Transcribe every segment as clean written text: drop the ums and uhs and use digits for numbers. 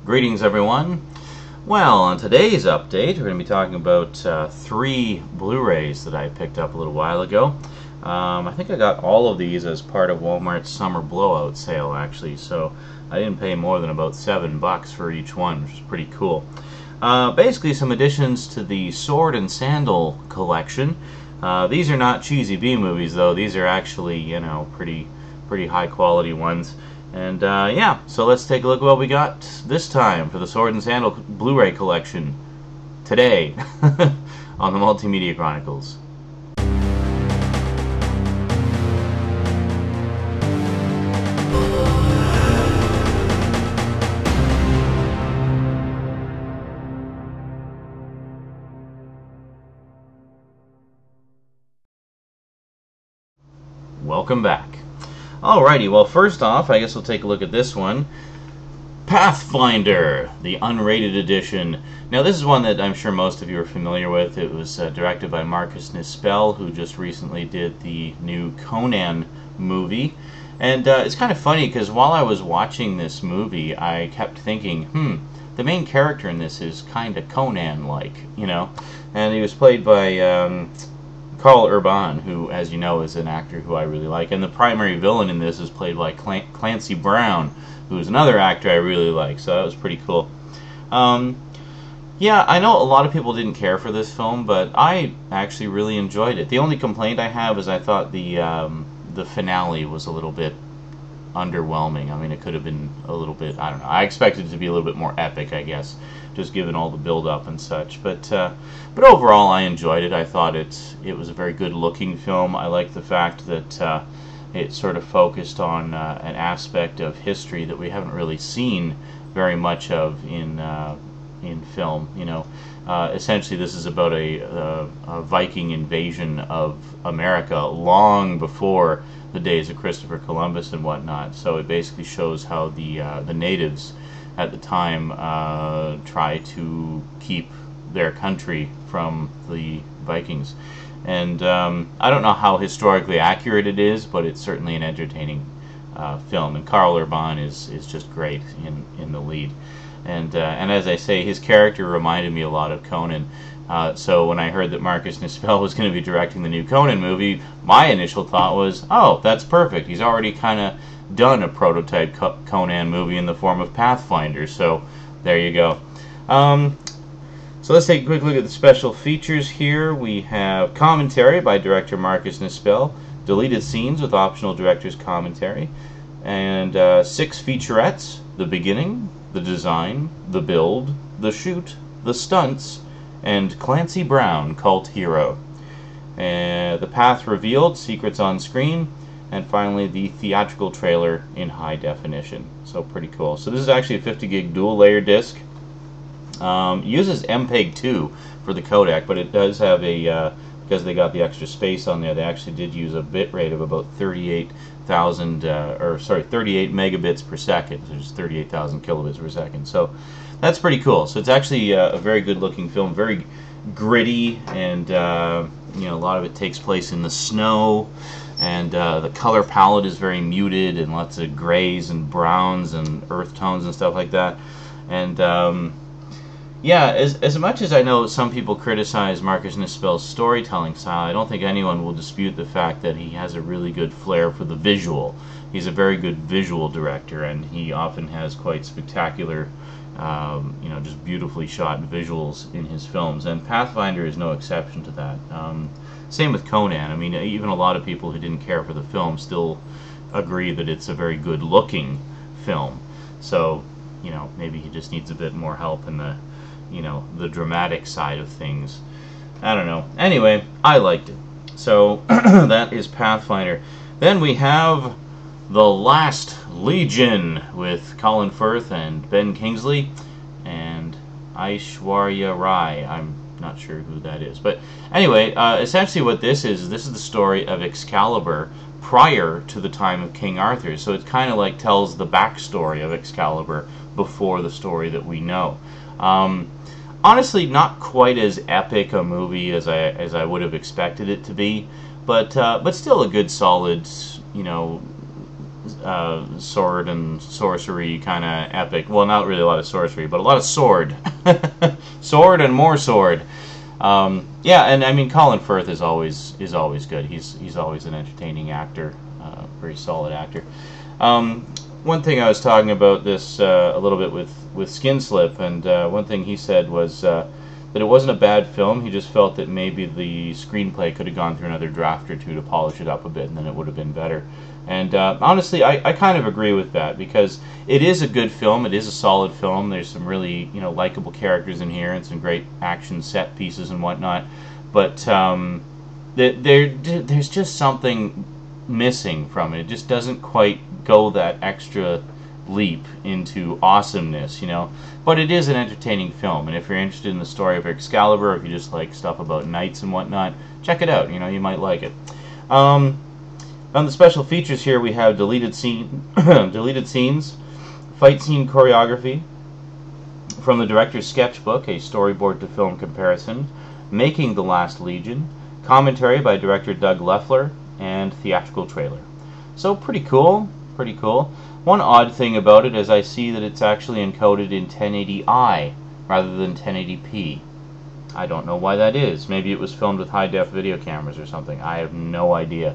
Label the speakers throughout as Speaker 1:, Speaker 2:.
Speaker 1: Greetings, everyone. Well, on today's update, we're going to be talking about 3 Blu-rays that I picked up a little while ago. I think I got all of these as part of Walmart's summer blowout sale, actually, so I didn't pay more than about $7 for each one, which is pretty cool. Basically, some additions to the Sword and Sandal collection. These are not cheesy B-movies, though. These are actually, you know, pretty high-quality ones. And yeah, so let's take a look at what we got this time for the Sword and Sandal Blu-ray collection today on the Multimedia Chronicles. Welcome back. Alrighty, well, first off, I guess we'll take a look at this one. Pathfinder, the unrated edition. Now, this is one that I'm sure most of you are familiar with. It was directed by Marcus Nispel, who just recently did the new Conan movie. And it's kind of funny, because while I was watching this movie, I kept thinking, the main character in this is kind of Conan-like, you know? And he was played by Karl Urban, who, as you know, is an actor who I really like, and the primary villain in this is played by Clancy Brown, who is another actor I really like, so that was pretty cool. Yeah, I know a lot of people didn't care for this film, but I actually really enjoyed it. The only complaint I have is I thought the finale was a little bit underwhelming. I mean, it could have been a little bit, I don't know, I expected it to be a little bit more epic, I guess, just given all the build-up and such. But overall, I enjoyed it. I thought it was a very good-looking film. I like the fact that it sort of focused on an aspect of history that we haven't really seen very much of in film. You know, essentially, this is about a Viking invasion of America long before the days of Christopher Columbus and whatnot. So it basically shows how the natives at the time try to keep their country from the Vikings. And I don't know how historically accurate it is, but it's certainly an entertaining film. And Karl Urban is just great in the lead. And as I say, his character reminded me a lot of Conan. So when I heard that Marcus Nispel was going to be directing the new Conan movie, my initial thought was, oh, that's perfect. He's already kind of done a prototype Conan movie in the form of Pathfinder. So there you go. So let's take a quick look at the special features here. We have commentary by director Marcus Nispel, deleted scenes with optional director's commentary, and 6 featurettes: the beginning, the design, the build, the shoot, the stunts, and Clancy Brown, cult hero. The path revealed, secrets on screen, and finally the theatrical trailer in high definition. So pretty cool. So this is actually a 50 gig dual layer disc. Uses MPEG-2 for the codec, but it does have a, because they got the extra space on there, they actually did use a bit rate of about 38 megabits per second, so just 38,000 kilobits per second. So that's pretty cool. So it's actually a very good looking film, very gritty, and you know, a lot of it takes place in the snow, and the color palette is very muted, and lots of grays and browns and earth tones and stuff like that. And yeah, as much as I know some people criticize Marcus Nispel's storytelling style, I don't think anyone will dispute the fact that he has a really good flair for the visual. He's a very good visual director, and he often has quite spectacular, you know, just beautifully shot visuals in his films, and Pathfinder is no exception to that. Same with Conan. I mean, even a lot of people who didn't care for the film still agree that it's a very good looking film. So, you know, maybe he just needs a bit more help in the, you know, the dramatic side of things. I don't know. Anyway, I liked it. So that is Pathfinder. Then we have The Last Legion with Colin Firth and Ben Kingsley and Aishwarya Rai. I'm not sure who that is. But anyway, essentially what this is the story of Excalibur prior to the time of King Arthur. So it kind of like tells the backstory of Excalibur before the story that we know. Honestly, not quite as epic a movie as I would have expected it to be, but still a good, solid, you know, sword and sorcery kind of epic. Well, not really a lot of sorcery, but a lot of sword. Sword and more sword. Yeah, and I mean Colin Firth is always good. He's always an entertaining actor, very solid actor. One thing I was talking about this a little bit with Skin Slip, and one thing he said was that it wasn't a bad film. He just felt that maybe the screenplay could have gone through another draft or two to polish it up a bit, and then it would have been better. And honestly, I kind of agree with that, because it is a good film. It is a solid film. There's some really, you know, likable characters in here and some great action set pieces and whatnot. But there's just something missing from it. It just doesn't quite go that extra leap into awesomeness, you know. But it is an entertaining film, and if you're interested in the story of Excalibur, or if you just like stuff about knights and whatnot, check it out. You know, you might like it. On the special features here, we have deleted scenes, fight scene choreography from the director's sketchbook, a storyboard to film comparison, Making the Last Legion, commentary by director Doug Leffler, and theatrical trailer. So pretty cool, pretty cool. One odd thing about it is I see that it's actually encoded in 1080i rather than 1080p. I don't know why that is. Maybe it was filmed with high-def video cameras or something. I have no idea.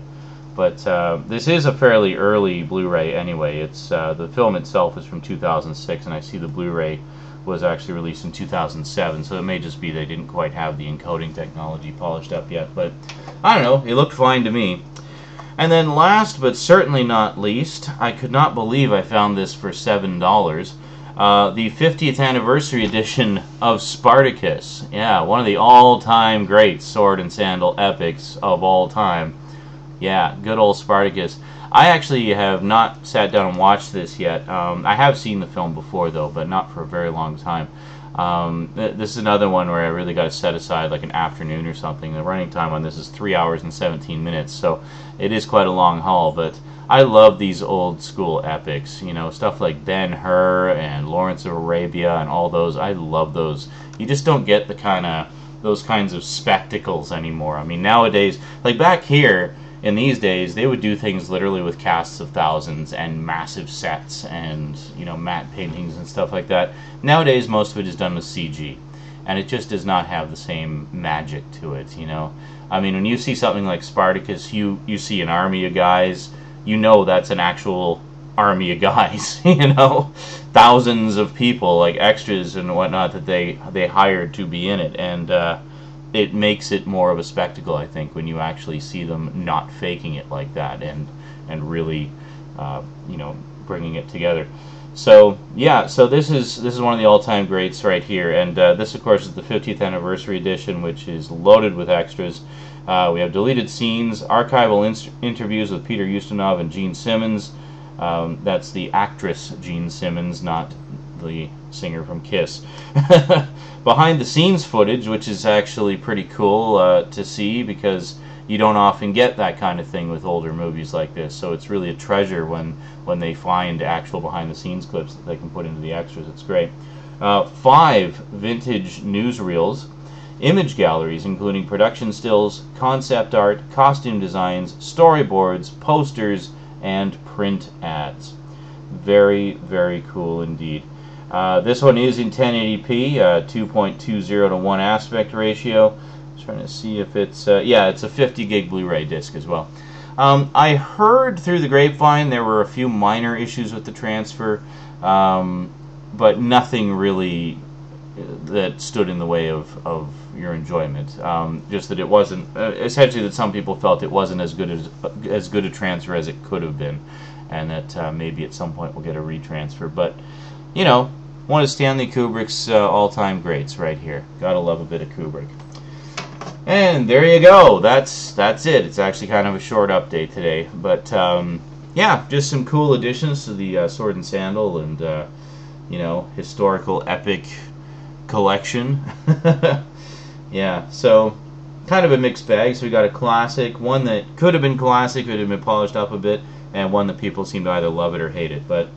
Speaker 1: But this is a fairly early Blu-ray anyway. It's the film itself is from 2006, and I see the Blu-ray was actually released in 2007, so it may just be they didn't quite have the encoding technology polished up yet. But I don't know, it looked fine to me. And then last but certainly not least, I could not believe I found this for $7. The 50th anniversary edition of Spartacus. Yeah, one of the all-time great sword and sandal epics of all time. Yeah, good old Spartacus. I actually have not sat down and watched this yet. I have seen the film before, though, but not for a very long time. This is another one where I really got to set aside like an afternoon or something. The running time on this is 3 hours and 17 minutes, so it is quite a long haul. But I love these old school epics, you know, stuff like Ben-Hur and Lawrence of Arabia and all those. I love those. You just don't get those kinds of spectacles anymore. I mean, nowadays, like back here, in these days, they would do things literally with casts of thousands and massive sets and, you know, matte paintings and stuff like that. Nowadays, most of it is done with CG, and it just does not have the same magic to it, you know. I mean, when you see something like Spartacus, you see an army of guys, you know that's an actual army of guys, you know. Thousands of people, like extras and whatnot, that they hired to be in it, and it makes it more of a spectacle, I think, when you actually see them not faking it like that and really, you know, bringing it together. So yeah, so this is one of the all-time greats right here, and this, of course, is the 50th anniversary edition, which is loaded with extras. We have deleted scenes, archival interviews with Peter Ustinov and Gene Simmons. That's the actress Gene Simmons, not the singer from Kiss. Behind the scenes footage, which is actually pretty cool to see, because you don't often get that kind of thing with older movies like this, so it's really a treasure when they find actual behind the scenes clips that they can put into the extras. It's great. 5 vintage newsreels, image galleries including production stills, concept art, costume designs, storyboards, posters, and print ads. Very, very cool indeed. This one is in 1080p, 2.20 to 1 aspect ratio. Just trying to see if it's, yeah, it's a 50 gig Blu-ray disc as well. I heard through the grapevine there were a few minor issues with the transfer, but nothing really that stood in the way of your enjoyment. Just that it wasn't, essentially that some people felt it wasn't as good a transfer as it could have been, and that maybe at some point we'll get a retransfer. But, you know, one of Stanley Kubrick's all-time greats right here. Gotta love a bit of Kubrick. And there you go. That's it. It's actually kind of a short update today, but yeah, just some cool additions to the Sword and Sandal and you know, historical epic collection. Yeah, so kind of a mixed bag. So we got a classic, one that could have been classic, could have been polished up a bit, and one that people seem to either love it or hate it. But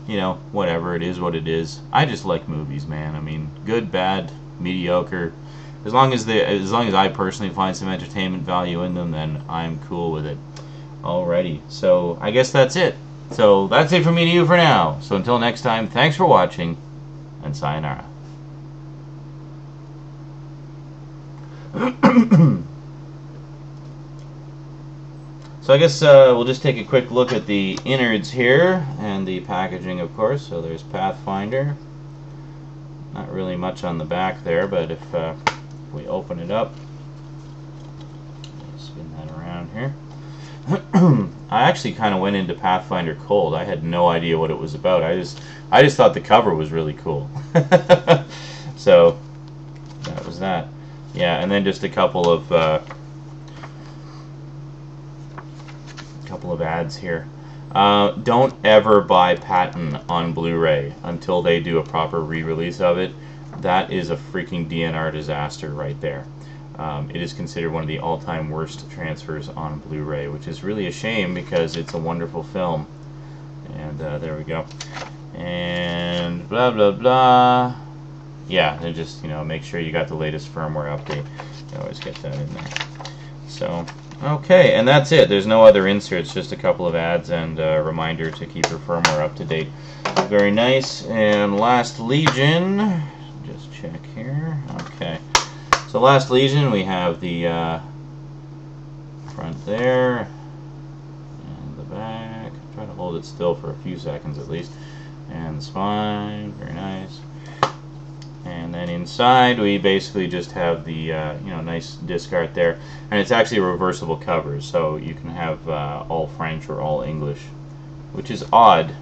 Speaker 1: you know, whatever, it is what it is. I just like movies, man. I mean, good, bad, mediocre. As long as I personally find some entertainment value in them, then I'm cool with it. Alrighty, so I guess that's it. So that's it from me to you for now. So until next time, thanks for watching, and sayonara. So I guess we'll just take a quick look at the innards here, and the packaging, of course. So there's Pathfinder. Not really much on the back there, but if we open it up, spin that around here. I actually kind of went into Pathfinder cold. I had no idea what it was about. I just thought the cover was really cool. So that was that. Yeah, and then just a couple of ads here. Don't ever buy Patton on Blu-ray until they do a proper re-release of it. That is a freaking DNR disaster right there. It is considered one of the all-time worst transfers on Blu-ray, which is really a shame because it's a wonderful film. And there we go. And blah blah blah. Yeah, and just, you know, make sure you got the latest firmware update. You always get that in there. So, okay, and that's it. There's no other inserts, just a couple of ads and a reminder to keep your firmware up to date. Very nice. And Last Legion, just check here. Okay. So Last Legion, we have the front there and the back. Try to hold it still for a few seconds at least. And the spine, very nice. And then inside we basically just have the you know, nice disc art there, and it's actually a reversible cover, so you can have all French or all English, which is odd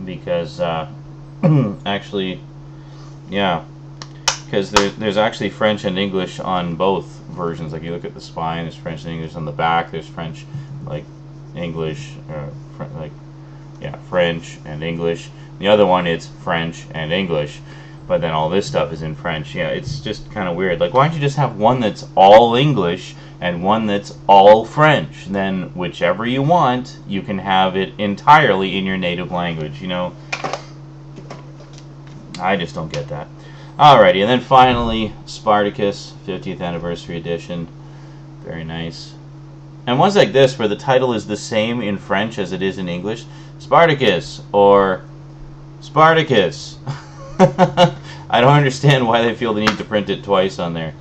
Speaker 1: because actually, yeah, because there's actually French and English on both versions. Like you look at the spine, there's French and English. On the back, there's French, like English, like yeah, French and English. The other one is French and English, but then all this stuff is in French. Yeah, it's just kind of weird. Like, why don't you just have one that's all English and one that's all French? Then whichever you want, you can have it entirely in your native language, you know? I just don't get that. Alrighty, and then finally, Spartacus, 50th Anniversary Edition. Very nice. And ones like this, where the title is the same in French as it is in English. Spartacus, or Spartacus. I don't understand why they feel the need to print it twice on there.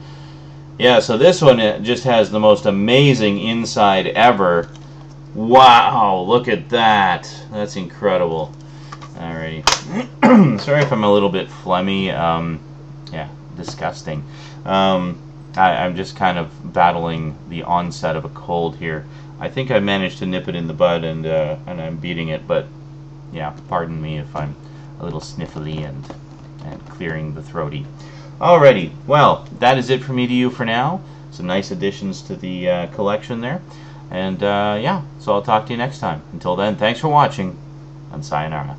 Speaker 1: Yeah, so this one, it just has the most amazing inside ever. Wow, look at that. That's incredible. Alrighty. Sorry if I'm a little bit phlegmy. Yeah, disgusting. I'm just kind of battling the onset of a cold here. I think I managed to nip it in the bud, and I'm beating it, but yeah, pardon me if I'm a little sniffly and clearing the throaty. Alrighty, well, that is it for me to you for now. Some nice additions to the collection there. And yeah, so I'll talk to you next time. Until then, thanks for watching, and sayonara.